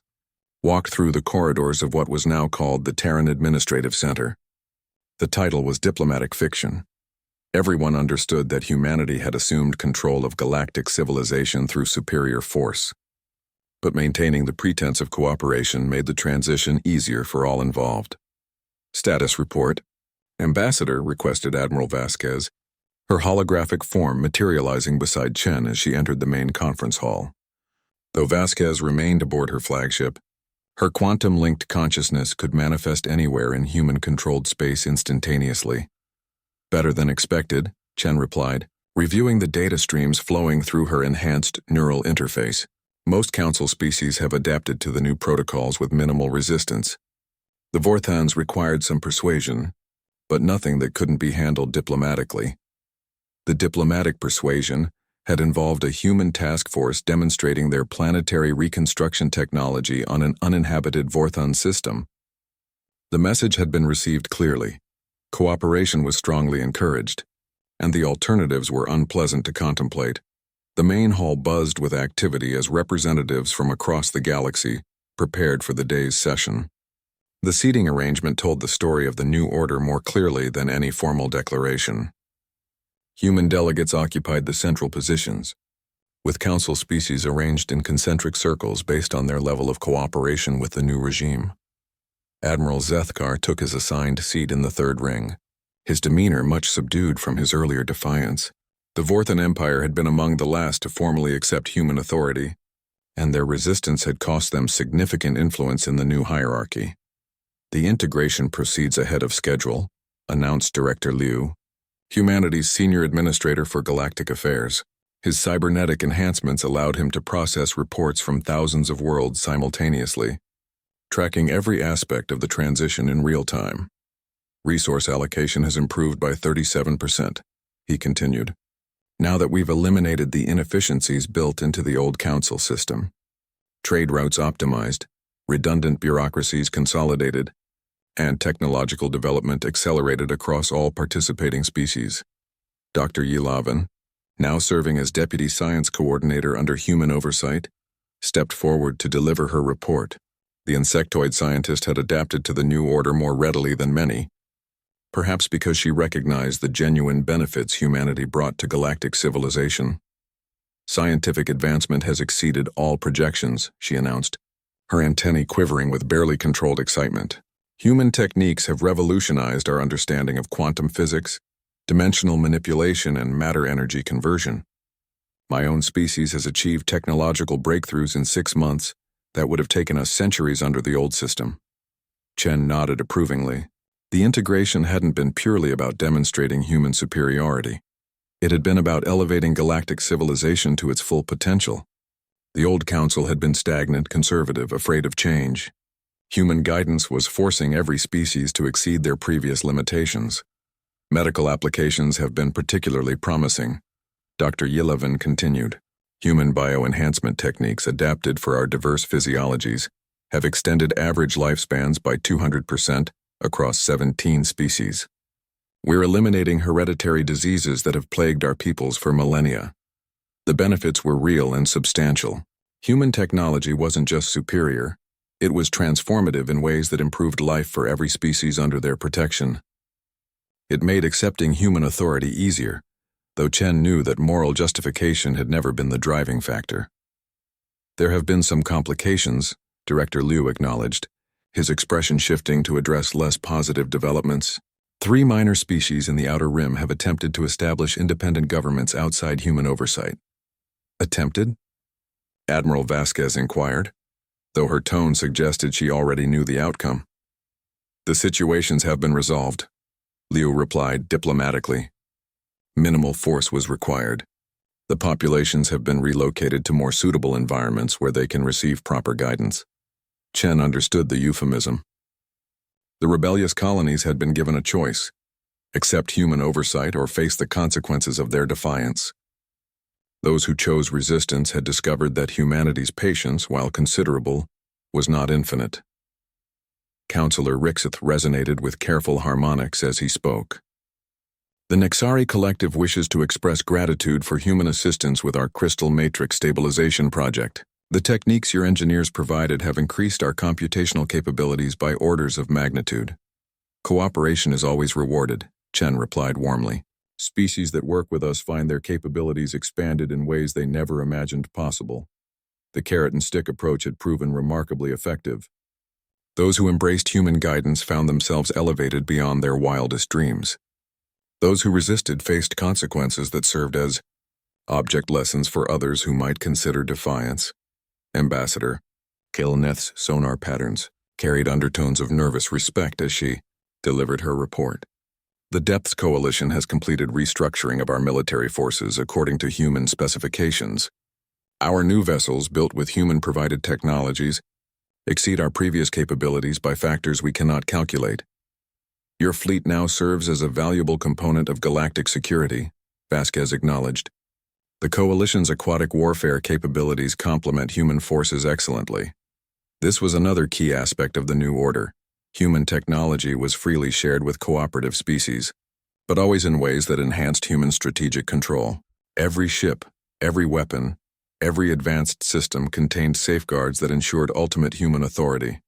walked through the corridors of what was now called the Terran Administrative Center. The title was diplomatic fiction. Everyone understood that humanity had assumed control of galactic civilization through superior force. But maintaining the pretense of cooperation made the transition easier for all involved. "Status report." Ambassador requested Admiral Vasquez, her holographic form materializing beside Chen as she entered the main conference hall. Though Vasquez remained aboard her flagship, her quantum-linked consciousness could manifest anywhere in human-controlled space instantaneously. "Better than expected," Chen replied, reviewing the data streams flowing through her enhanced neural interface. "Most Council species have adapted to the new protocols with minimal resistance. The Vorthans required some persuasion, but nothing that couldn't be handled diplomatically." The diplomatic persuasion had involved a human task force demonstrating their planetary reconstruction technology on an uninhabited Vorthan system. The message had been received clearly. Cooperation was strongly encouraged, and the alternatives were unpleasant to contemplate. The main hall buzzed with activity as representatives from across the galaxy prepared for the day's session. The seating arrangement told the story of the new order more clearly than any formal declaration. Human delegates occupied the central positions, with Council species arranged in concentric circles based on their level of cooperation with the new regime. Admiral Zethkar took his assigned seat in the third ring, his demeanor much subdued from his earlier defiance. The Vorthan Empire had been among the last to formally accept human authority, and their resistance had cost them significant influence in the new hierarchy. "The integration proceeds ahead of schedule," announced Director Liu, humanity's senior administrator for galactic affairs. His cybernetic enhancements allowed him to process reports from thousands of worlds simultaneously, tracking every aspect of the transition in real time. "Resource allocation has improved by 37%, he continued, "now that we've eliminated the inefficiencies built into the old Council system. Trade routes optimized, redundant bureaucracies consolidated, and technological development accelerated across all participating species." Dr. Ylavin, now serving as Deputy Science Coordinator under human oversight, stepped forward to deliver her report. The insectoid scientist had adapted to the new order more readily than many, perhaps because she recognized the genuine benefits humanity brought to galactic civilization. "Scientific advancement has exceeded all projections," she announced, her antennae quivering with barely controlled excitement. "Human techniques have revolutionized our understanding of quantum physics, dimensional manipulation, and matter-energy conversion. My own species has achieved technological breakthroughs in 6 months that would have taken us centuries under the old system." Chen nodded approvingly. The integration hadn't been purely about demonstrating human superiority. It had been about elevating galactic civilization to its full potential. The old Council had been stagnant, conservative, afraid of change. Human guidance was forcing every species to exceed their previous limitations. "Medical applications have been particularly promising," Dr. Ylavin continued. "Human bioenhancement techniques adapted for our diverse physiologies have extended average lifespans by 200% across 17 species. We're eliminating hereditary diseases that have plagued our peoples for millennia. The benefits were real and substantial. Human technology wasn't just superior, it was transformative in ways that improved life for every species under their protection. It made accepting human authority easier, though Chen knew that moral justification had never been the driving factor. "There have been some complications," Director Liu acknowledged, his expression shifting to address less positive developments. 3 minor species in the Outer Rim have attempted to establish independent governments outside human oversight." "Attempted?" Admiral Vasquez inquired, though her tone suggested she already knew the outcome. The situations have been resolved, Liu replied diplomatically. Minimal force was required. The populations have been relocated to more suitable environments where they can receive proper guidance. Chen understood the euphemism. The rebellious colonies had been given a choice: accept human oversight or face the consequences of their defiance. Those who chose resistance had discovered that humanity's patience, while considerable, was not infinite. Counselor Rixith resonated with careful harmonics as he spoke. The Nexari Collective wishes to express gratitude for human assistance with our crystal matrix stabilization project. The techniques your engineers provided have increased our computational capabilities by orders of magnitude. Cooperation is always rewarded, Chen replied warmly. Species that work with us find their capabilities expanded in ways they never imagined possible. The carrot and stick approach had proven remarkably effective. Those who embraced human guidance found themselves elevated beyond their wildest dreams. Those who resisted faced consequences that served as object lessons for others who might consider defiance. Ambassador Kaleneth's sonar patterns carried undertones of nervous respect as she delivered her report. The Depths Coalition has completed restructuring of our military forces according to human specifications. Our new vessels, built with human-provided technologies, exceed our previous capabilities by factors we cannot calculate. Your fleet now serves as a valuable component of galactic security, Vasquez acknowledged. The Coalition's aquatic warfare capabilities complement human forces excellently. This was another key aspect of the new order. Human technology was freely shared with cooperative species, but always in ways that enhanced human strategic control. Every ship, every weapon, every advanced system contained safeguards that ensured ultimate human authority.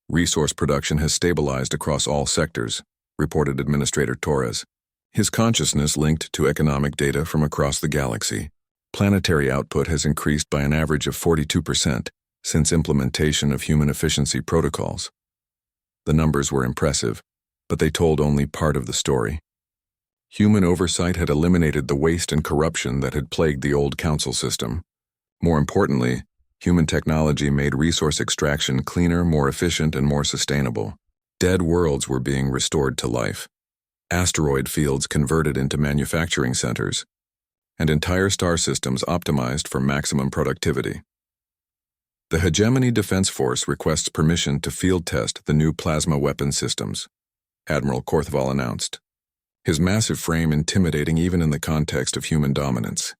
Resource production has stabilized across all sectors, reported Administrator Torres. His consciousness linked to economic data from across the galaxy. Planetary output has increased by an average of 42% since implementation of human efficiency protocols. The numbers were impressive, but they told only part of the story. Human oversight had eliminated the waste and corruption that had plagued the old council system. More importantly, human technology made resource extraction cleaner, more efficient, and more sustainable. Dead worlds were being restored to life. Asteroid fields converted into manufacturing centers, and entire star systems optimized for maximum productivity. The Hegemony Defense Force requests permission to field test the new plasma weapon systems, Admiral Korthval announced, his massive frame intimidating even in the context of human dominance.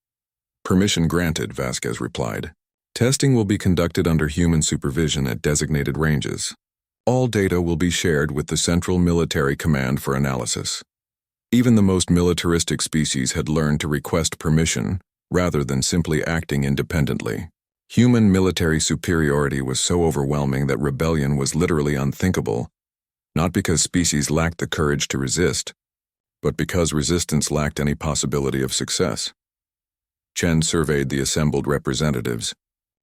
Permission granted, Vasquez replied. Testing will be conducted under human supervision at designated ranges. All data will be shared with the Central Military Command for analysis. Even the most militaristic species had learned to request permission rather than simply acting independently. Human military superiority was so overwhelming that rebellion was literally unthinkable, not because species lacked the courage to resist, but because resistance lacked any possibility of success. Chen surveyed the assembled representatives,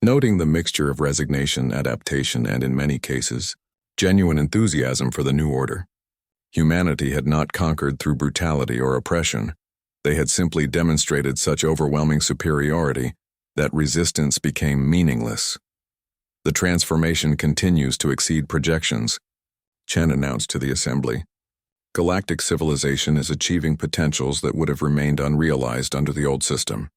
noting the mixture of resignation, adaptation, and in many cases, genuine enthusiasm for the new order. Humanity had not conquered through brutality or oppression. They had simply demonstrated such overwhelming superiority that resistance became meaningless. The transformation continues to exceed projections, Chen announced to the assembly. Galactic civilization is achieving potentials that would have remained unrealized under the old system.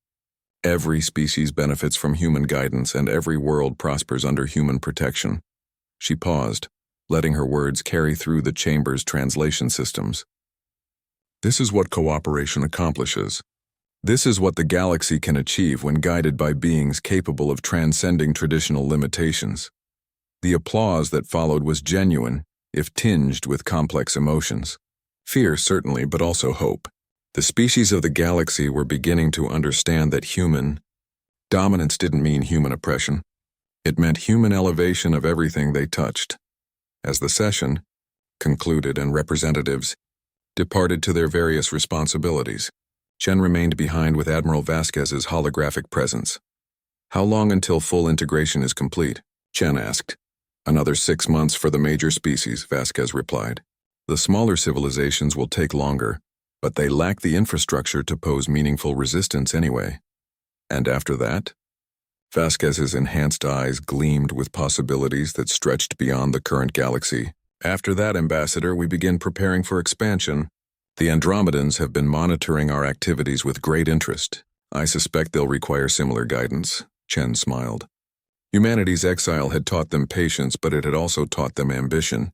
Every species benefits from human guidance and every world prospers under human protection. She paused, letting her words carry through the chamber's translation systems. This is what cooperation accomplishes. This is what the galaxy can achieve when guided by beings capable of transcending traditional limitations. The applause that followed was genuine, if tinged with complex emotions. Fear, certainly, but also hope. The species of the galaxy were beginning to understand that human dominance didn't mean human oppression. It meant human elevation of everything they touched. As the session concluded and representatives departed to their various responsibilities, Chen remained behind with Admiral Vasquez's holographic presence. How long until full integration is complete? Chen asked. Another 6 months for the major species, Vasquez replied. The smaller civilizations will take longer, but they lack the infrastructure to pose meaningful resistance anyway. And after that? Vasquez's enhanced eyes gleamed with possibilities that stretched beyond the current galaxy. After that, Ambassador, we begin preparing for expansion. The Andromedans have been monitoring our activities with great interest. I suspect they'll require similar guidance. Chen smiled. Humanity's exile had taught them patience, but it had also taught them ambition.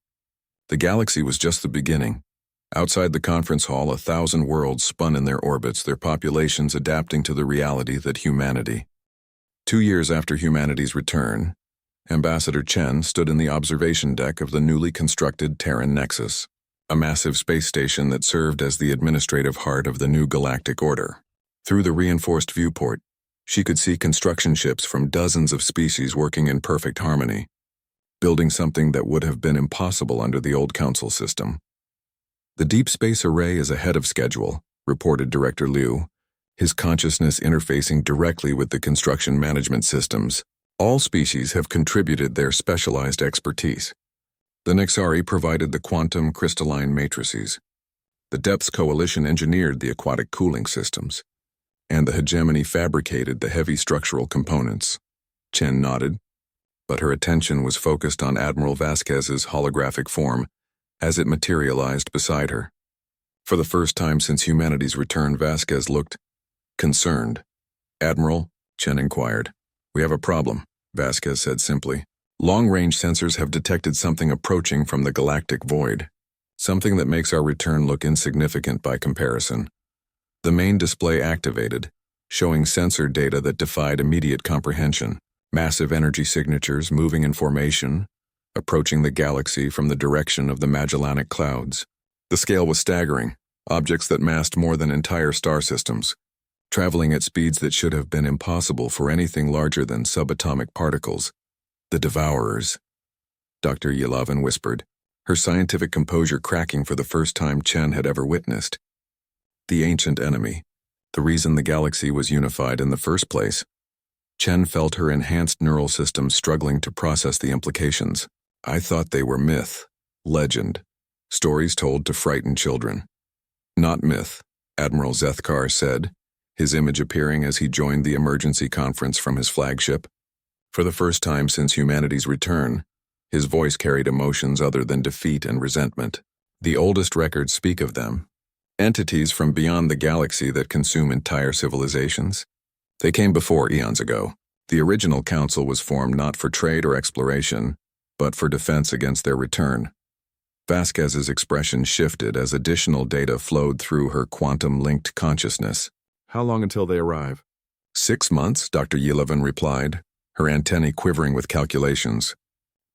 The galaxy was just the beginning. Outside the conference hall, 1,000 worlds spun in their orbits, their populations adapting to the reality that humanity. 2 years after humanity's return, Ambassador Chen stood in the observation deck of the newly constructed Terran Nexus, a massive space station that served as the administrative heart of the new galactic order. Through the reinforced viewport, she could see construction ships from dozens of species working in perfect harmony, building something that would have been impossible under the old Council system. The Deep Space Array is ahead of schedule, reported Director Liu, his consciousness interfacing directly with the construction management systems. All species have contributed their specialized expertise. The Nexari provided the quantum crystalline matrices. The Depths Coalition engineered the aquatic cooling systems, and the hegemony fabricated the heavy structural components. Chen nodded, but her attention was focused on Admiral Vasquez's holographic form as it materialized beside her. For the first time since humanity's return, Vasquez looked concerned. "Admiral," Chen inquired. "We have a problem," Vasquez said simply. "Long-range sensors have detected something approaching from the galactic void, something that makes our return look insignificant by comparison." The main display activated, showing sensor data that defied immediate comprehension. Massive energy signatures moving in formation, approaching the galaxy from the direction of the Magellanic Clouds. The scale was staggering, objects that massed more than entire star systems, traveling at speeds that should have been impossible for anything larger than subatomic particles. "The Devourers," Dr. Yelavin whispered, her scientific composure cracking for the first time Chen had ever witnessed. "The ancient enemy, the reason the galaxy was unified in the first place." Chen felt her enhanced neural system struggling to process the implications. "I thought they were myth, legend, stories told to frighten children." "Not myth," Admiral Zethkar said, his image appearing as he joined the emergency conference from his flagship. For the first time since humanity's return, his voice carried emotions other than defeat and resentment. "The oldest records speak of them. Entities from beyond the galaxy that consume entire civilizations. They came before eons ago. The original council was formed not for trade or exploration, but for defense against their return." Vasquez's expression shifted as additional data flowed through her quantum-linked consciousness. "How long until they arrive?" 6 months, Dr. Yelavin replied, her antennae quivering with calculations.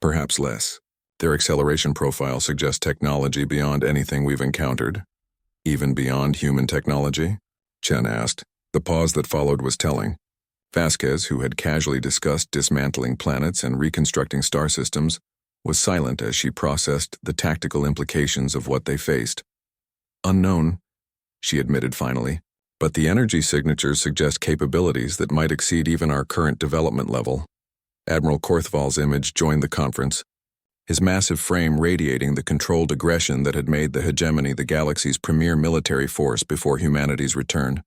"Perhaps less. Their acceleration profile suggests technology beyond anything we've encountered." "Even beyond human technology?" Chen asked. The pause that followed was telling. Vasquez, who had casually discussed dismantling planets and reconstructing star systems, was silent as she processed the tactical implications of what they faced. "Unknown," she admitted finally, "but the energy signatures suggest capabilities that might exceed even our current development level." Admiral Korthval's image joined the conference, his massive frame radiating the controlled aggression that had made the hegemony the galaxy's premier military force before humanity's return.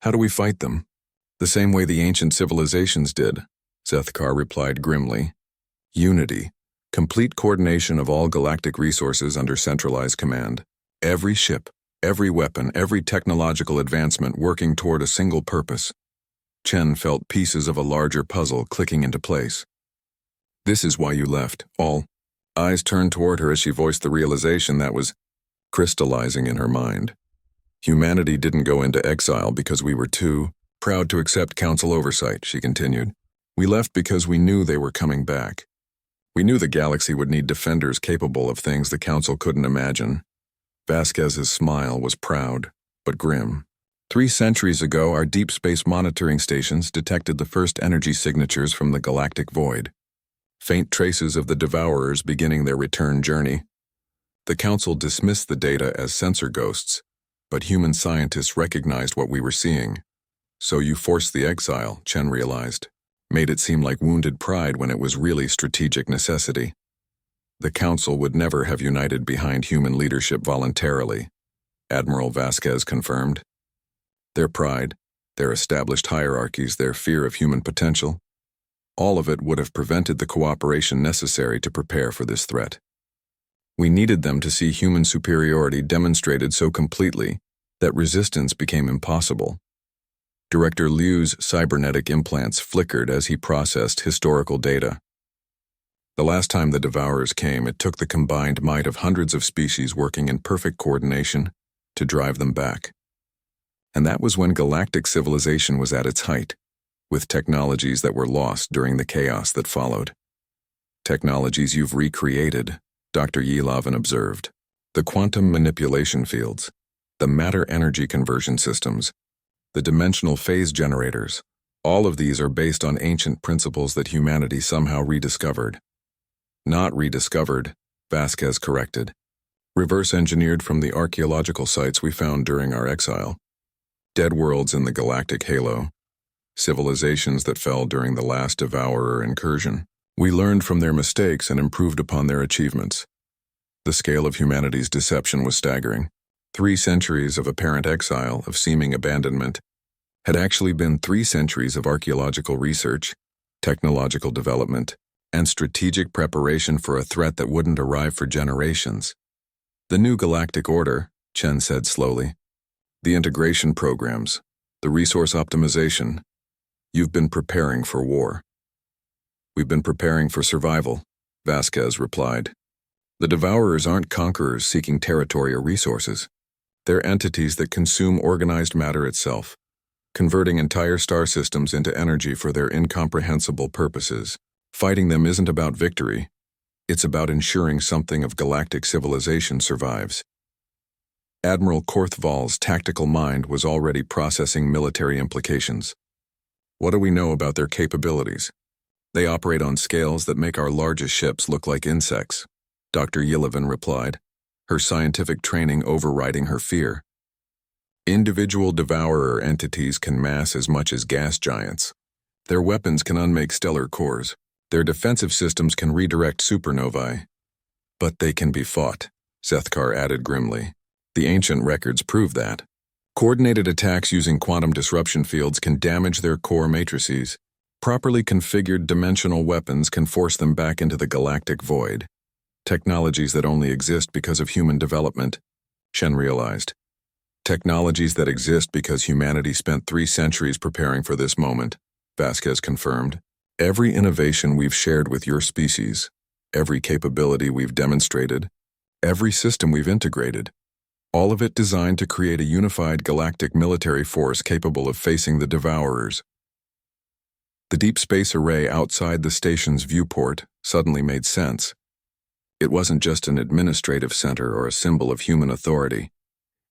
"How do we fight them?" "The same way the ancient civilizations did," Zethkar replied grimly. "Unity. Complete coordination of all galactic resources under centralized command. Every ship, every weapon, every technological advancement working toward a single purpose." Chen felt pieces of a larger puzzle clicking into place. "This is why you left, all." Eyes turned toward her as she voiced the realization that was crystallizing in her mind. "Humanity didn't go into exile because we were too proud to accept council oversight," she continued. "We left because we knew they were coming back. We knew the galaxy would need defenders capable of things the council couldn't imagine." Vasquez's smile was proud, but grim. 3 centuries ago, our deep space monitoring stations detected the first energy signatures from the galactic void. Faint traces of the Devourers beginning their return journey. The Council dismissed the data as sensor ghosts, but human scientists recognized what we were seeing. "So you forced the exile," Chen realized. "Made it seem like wounded pride when it was really strategic necessity." The Council would never have united behind human leadership voluntarily, Admiral Vasquez confirmed. "Their pride, their established hierarchies, their fear of human potential. All of it would have prevented the cooperation necessary to prepare for this threat. We needed them to see human superiority demonstrated so completely that resistance became impossible. Director Liu's cybernetic implants flickered as he processed historical data. The last time the Devourers came, it took the combined might of hundreds of species working in perfect coordination to drive them back. And that was when galactic civilization was at its height, with technologies that were lost during the chaos that followed. Technologies you've recreated, Dr. Yelovin observed. The quantum manipulation fields, the matter-energy conversion systems, the dimensional phase generators, all of these are based on ancient principles that humanity somehow rediscovered. Not rediscovered, Vasquez corrected. Reverse-engineered from the archaeological sites we found during our exile. Dead worlds in the galactic halo. Civilizations that fell during the last Devourer incursion. We learned from their mistakes and improved upon their achievements. The scale of humanity's deception was staggering. 3 centuries of apparent exile, of seeming abandonment, had actually been 3 centuries of archaeological research, technological development, and strategic preparation for a threat that wouldn't arrive for generations. The new galactic order, Chen said slowly. The integration programs, the resource optimization. You've been preparing for war. We've been preparing for survival, Vasquez replied. The Devourers aren't conquerors seeking territory or resources. They're entities that consume organized matter itself, converting entire star systems into energy for their incomprehensible purposes. Fighting them isn't about victory. It's about ensuring something of galactic civilization survives. Admiral Korthval's tactical mind was already processing military implications. What do we know about their capabilities? They operate on scales that make our largest ships look like insects, Dr. Yelovin replied, her scientific training overriding her fear. Individual Devourer entities can mass as much as gas giants. Their weapons can unmake stellar cores. Their defensive systems can redirect supernovae. But they can be fought, Zethkar added grimly. The ancient records prove that. Coordinated attacks using quantum disruption fields can damage their core matrices. Properly configured dimensional weapons can force them back into the galactic void. Technologies that only exist because of human development, Shen realized. Technologies that exist because humanity spent 3 centuries preparing for this moment, Vasquez confirmed. Every innovation we've shared with your species, every capability we've demonstrated, every system we've integrated, all of it designed to create a unified galactic military force capable of facing the Devourers. The deep space array outside the station's viewport suddenly made sense. It wasn't just an administrative center or a symbol of human authority.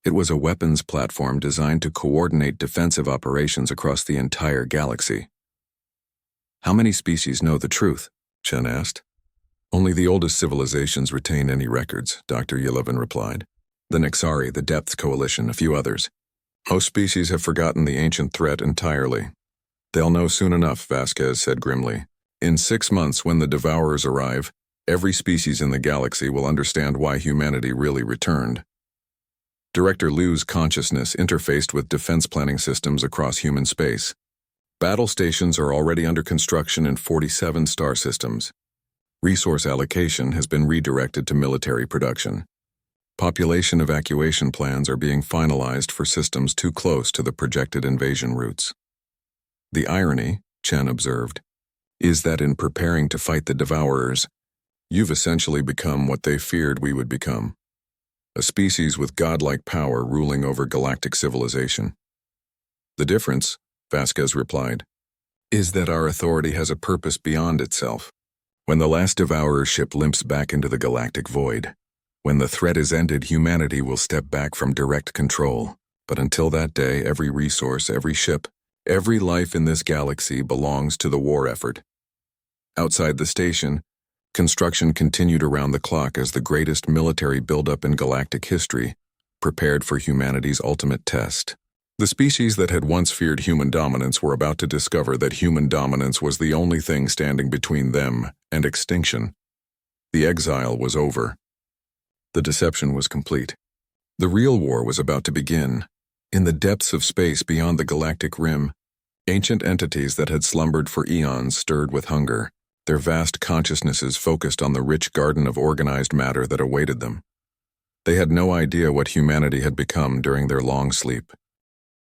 It was a weapons platform designed to coordinate defensive operations across the entire galaxy. How many species know the truth? Chen asked. Only the oldest civilizations retain any records, Dr. Yelovin replied. The Nexari, the Depth Coalition, a few others. Most species have forgotten the ancient threat entirely. They'll know soon enough, Vasquez said grimly. In 6 months, when the Devourers arrive, every species in the galaxy will understand why humanity really returned. Director Liu's consciousness interfaced with defense planning systems across human space. Battle stations are already under construction in 47 star systems. Resource allocation has been redirected to military production. Population evacuation plans are being finalized for systems too close to the projected invasion routes. The irony, Chen observed, is that in preparing to fight the Devourers, you've essentially become what they feared we would become. A species with godlike power ruling over galactic civilization. The difference, Vasquez replied, is that our authority has a purpose beyond itself. When the last Devourer ship limps back into the galactic void, when the threat is ended, humanity will step back from direct control. But until that day, every resource, every ship, every life in this galaxy belongs to the war effort. Outside the station, construction continued around the clock as the greatest military buildup in galactic history prepared for humanity's ultimate test. The species that had once feared human dominance were about to discover that human dominance was the only thing standing between them and extinction. The exile was over. The deception was complete. The real war was about to begin, In the depths of space beyond the galactic rim, ancient entities that had slumbered for eons stirred with hunger, their vast consciousnesses focused on the rich garden of organized matter that awaited them. They had no idea what humanity had become during their long sleep.